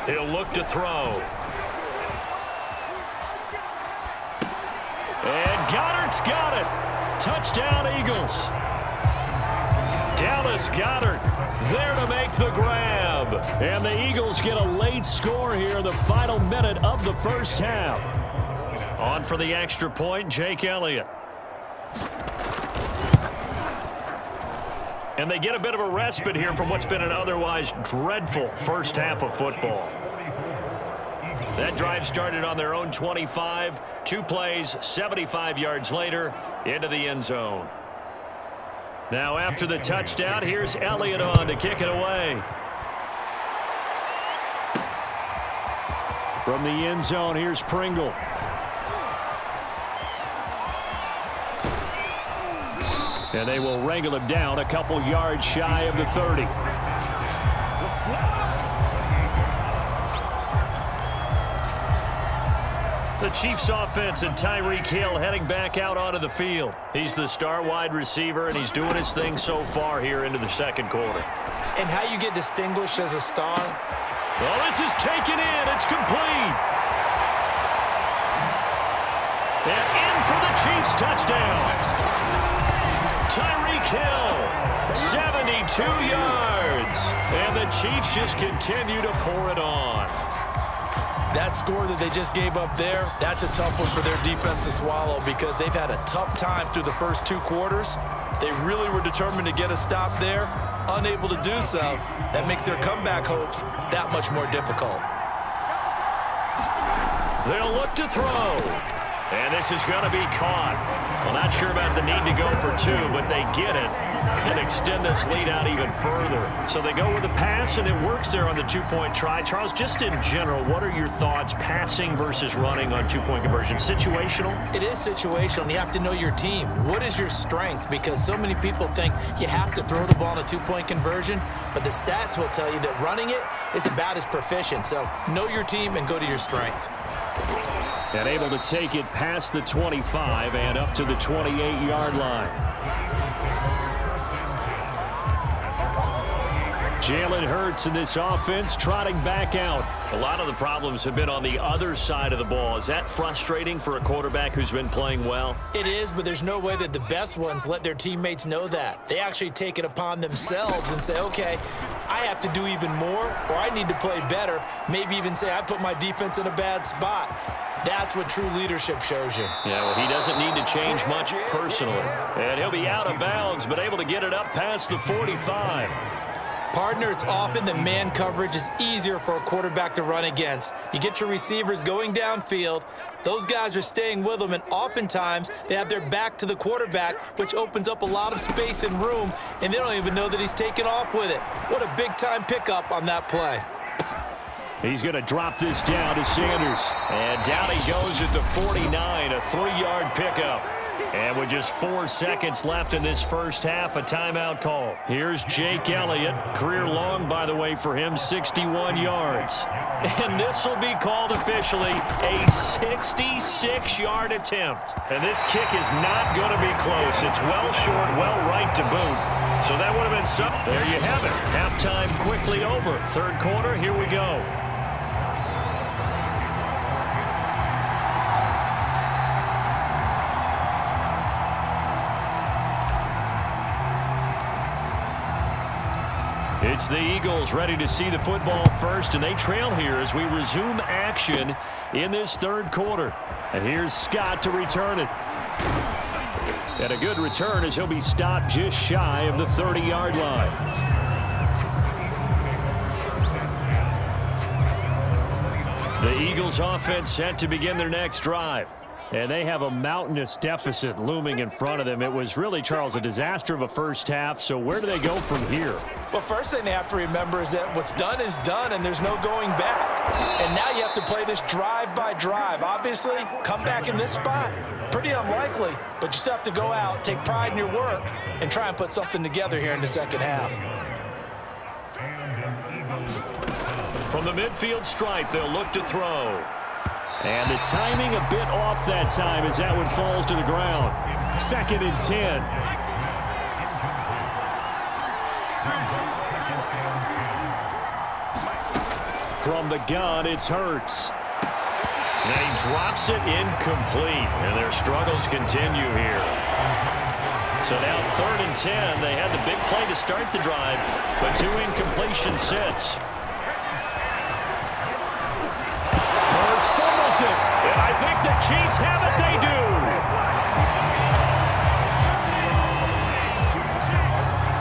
He'll look to throw. And Goddard's got it. Touchdown, Eagles. Dallas Goedert there to make the grab. And the Eagles get a late score here in the final minute of the first half. On for the extra point, Jake Elliott. And they get a bit of a respite here from what's been an otherwise dreadful first half of football. That drive started on their own 25. 2 plays, 75 yards later, into the end zone. Now after the touchdown, here's Elliott on to kick it away. From the end zone, here's Pringle. And they will wrangle him down a couple yards shy of the 30. The Chiefs offense and Tyreek Hill heading back out onto the field. He's the star wide receiver, and he's doing his thing so far here into the second quarter. And how you get distinguished as a star? Well, this is taken in. It's complete. And in for the Chiefs touchdown. Tyreek Hill, 72 yards. And the Chiefs just continue to pour it on. That score that they just gave up there, that's a tough one for their defense to swallow because they've had a tough time through the first 2 quarters. They really were determined to get a stop there, unable to do so. That makes their comeback hopes that much more difficult. They'll look to throw. And this is going to be caught. Well, not sure about the need to go for 2, but they get it and extend this lead out even further. So they go with a pass, and it works there on the 2-point try. Charles, just in general, what are your thoughts passing versus running on 2-point conversion? Situational? It is situational. You have to know your team. What is your strength? Because so many people think you have to throw the ball in a 2-point conversion, but the stats will tell you that running it is about as proficient. So know your team and go to your strength. And able to take it past the 25 and up to the 28-yard line. Jalen Hurts in this offense trotting back out. A lot of the problems have been on the other side of the ball. Is that frustrating for a quarterback who's been playing well? It is, but there's no way that the best ones let their teammates know that. They actually take it upon themselves and say, okay, I have to do even more, or I need to play better. Maybe even say I put my defense in a bad spot. That's what true leadership shows you. Yeah, well, he doesn't need to change much personally. And he'll be out of bounds, but able to get it up past the 45. Partner, it's often that man coverage is easier for a quarterback to run against. You get your receivers going downfield. Those guys are staying with them, and oftentimes they have their back to the quarterback, which opens up a lot of space and room, and they don't even know that he's taken off with it. What a big-time pickup on that play. He's going to drop this down to Sanders. And down he goes at the 49, a 3-yard pickup. And with just 4 seconds left in this first half, a timeout call. Here's Jake Elliott. Career long, by the way, for him, 61 yards. And this will be called officially a 66-yard attempt. And this kick is not going to be close. It's well short, well right to boot. So that would have been something. There you have it. Halftime quickly over. Third quarter, here we go. It's the Eagles ready to see the football first, and they trail here as we resume action in this third quarter. And here's Scott to return it. And a good return as he'll be stopped just shy of the 30-yard line. The Eagles offense set to begin their next drive. And they have a mountainous deficit looming in front of them. It was really, Charles, a disaster of a first half. So where do they go from here? Well, first thing they have to remember is that what's done is done, and there's no going back. And now you have to play this drive by drive. Obviously, come back in this spot, pretty unlikely. But you still have to go out, take pride in your work, and try and put something together here in the second half. From the midfield stripe, they'll look to throw. And the timing a bit off that time as that one falls to the ground. 2nd and 10. From the gun, it's Hurts. And he drops it incomplete, and their struggles continue here. So now 3rd and 10. They had the big play to start the drive, but 2 incompletion sets. Hurts fumbles it, and I think the Chiefs have it. They do.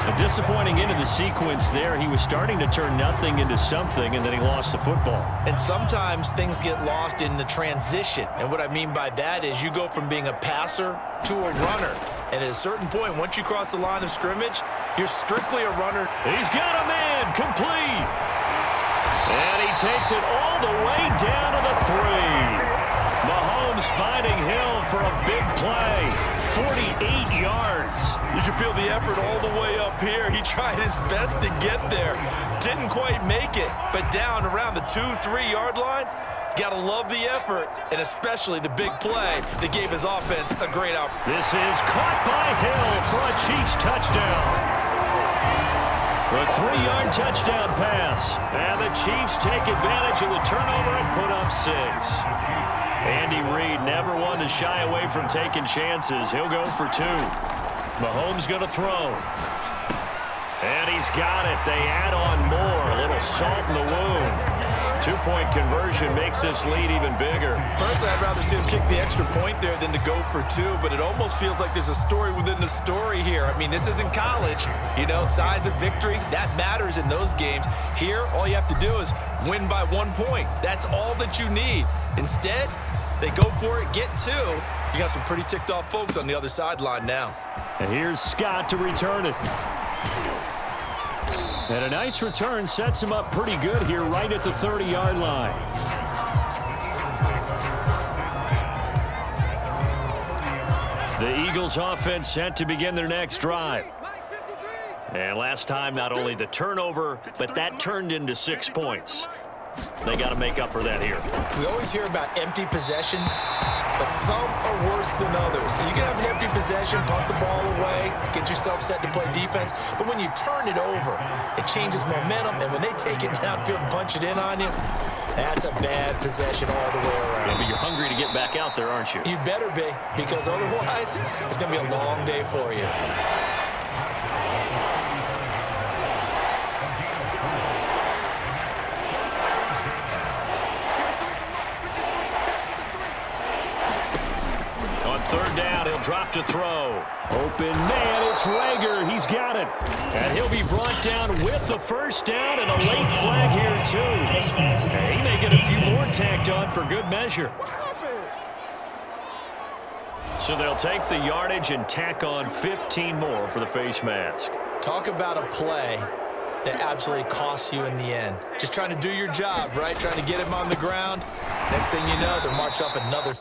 A disappointing end of the sequence there. He was starting to turn nothing into something, and then he lost the football. And sometimes things get lost in the transition. And what I mean by that is you go from being a passer to a runner. And at a certain point, once you cross the line of scrimmage, you're strictly a runner. He's got a man complete. And he takes it all the way down to the 3. Mahomes finding Hill for a big play. 48 yards. You can feel the effort all the way up here. He tried his best to get there. Didn't quite make it, but down around the 2-3 yard line, got to love the effort, and especially the big play that gave his offense a great opportunity. This is caught by Hill for a Chiefs touchdown. A 3-yard touchdown pass. And the Chiefs take advantage of the turnover and put up 6. Andy Reid never one to shy away from taking chances. He'll go for 2. Mahomes going to throw. And he's got it. They add on more. A little salt in the wound. 2-point conversion makes this lead even bigger. Personally, I'd rather see him kick the extra point there than to go for 2, but it almost feels like there's a story within the story here. I mean, this isn't college. You know, size of victory, that matters in those games. Here, all you have to do is win by 1 point. That's all that you need. Instead, they go for it, get 2. You got some pretty ticked off folks on the other sideline now. And here's Scott to return it. And a nice return sets him up pretty good here right at the 30-yard line. The Eagles offense set to begin their next drive. And last time, not only the turnover, but that turned into 6 points. They got to make up for that here. We always hear about empty possessions, but some are worse than others. You can have an empty possession, punt the ball away, get yourself set to play defense, but when you turn it over, it changes momentum, and when they take it downfield and punch it in on you, that's a bad possession all the way around. Yeah, but you're hungry to get back out there, aren't you? You better be, because otherwise, it's going to be a long day for you. Third down, he'll drop to throw. Open man, it's Rager. He's got it. And he'll be brought down with the first down and a late flag here, too. And he may get a few more tacked on for good measure. So they'll take the yardage and tack on 15 more for the face mask. Talk about a play that absolutely costs you in the end. Just trying to do your job, right? Trying to get him on the ground. Next thing you know, they're marching off another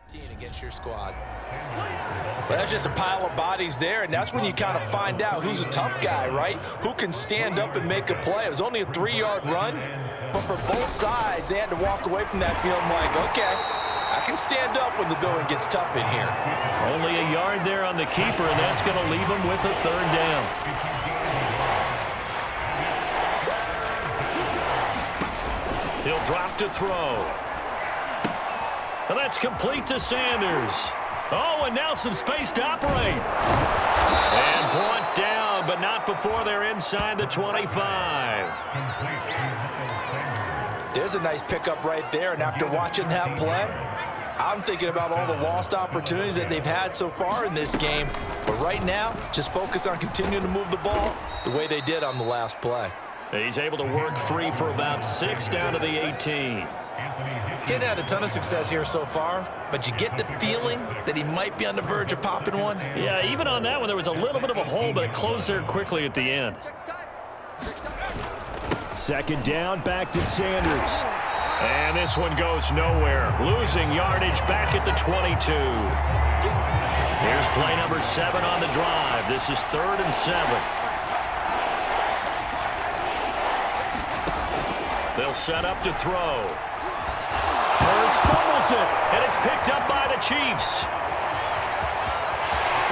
Against your squad. Well, that's just a pile of bodies there, and that's when you kind of find out who's a tough guy, right? Who can stand up and make a play. It was only a 3-yard run, but for both sides, they had to walk away from that field like, okay, I can stand up when the going gets tough in here. Only a yard there on the keeper, and that's going to leave him with a 3rd down. He'll drop to throw. And that's complete to Sanders. Oh, and now some space to operate. And brought down, but not before they're inside the 25. There's a nice pickup right there, and after watching that play, I'm thinking about all the lost opportunities that they've had so far in this game. But right now, just focus on continuing to move the ball the way they did on the last play. He's able to work free for about 6 down to the 18. He's had a ton of success here so far, but you get the feeling that he might be on the verge of popping one. Yeah, even on that one, there was a little bit of a hole, but it closed there quickly at the end. 2nd down, back to Sanders. And this one goes nowhere. Losing yardage back at the 22. Here's play number 7 on the drive. This is 3rd and 7. They'll set up to throw. Hurts fumbles it, and it's picked up by the Chiefs.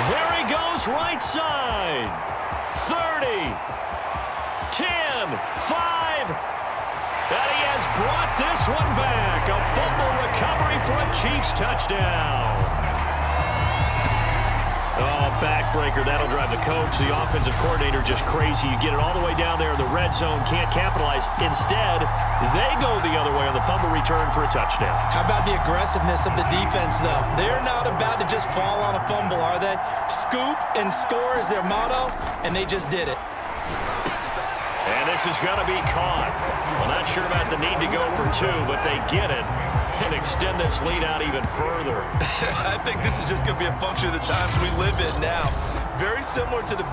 There he goes, right side. 30, 10, 5. And he has brought this one back. A fumble recovery for a Chiefs touchdown. Oh, backbreaker. That'll drive the coach, the offensive coordinator, just crazy. You get it all the way down there in the red zone, can't capitalize. Instead, they go the other way on the fumble return for a touchdown. How about the aggressiveness of the defense, though? They're not about to just fall on a fumble, are they? Scoop and score is their motto, and they just did it. And this is going to be caught. Well, not sure about the need to go for 2, but they get it and extend this lead out even further. I think this is just going to be a function of the times we live in now. Very similar to the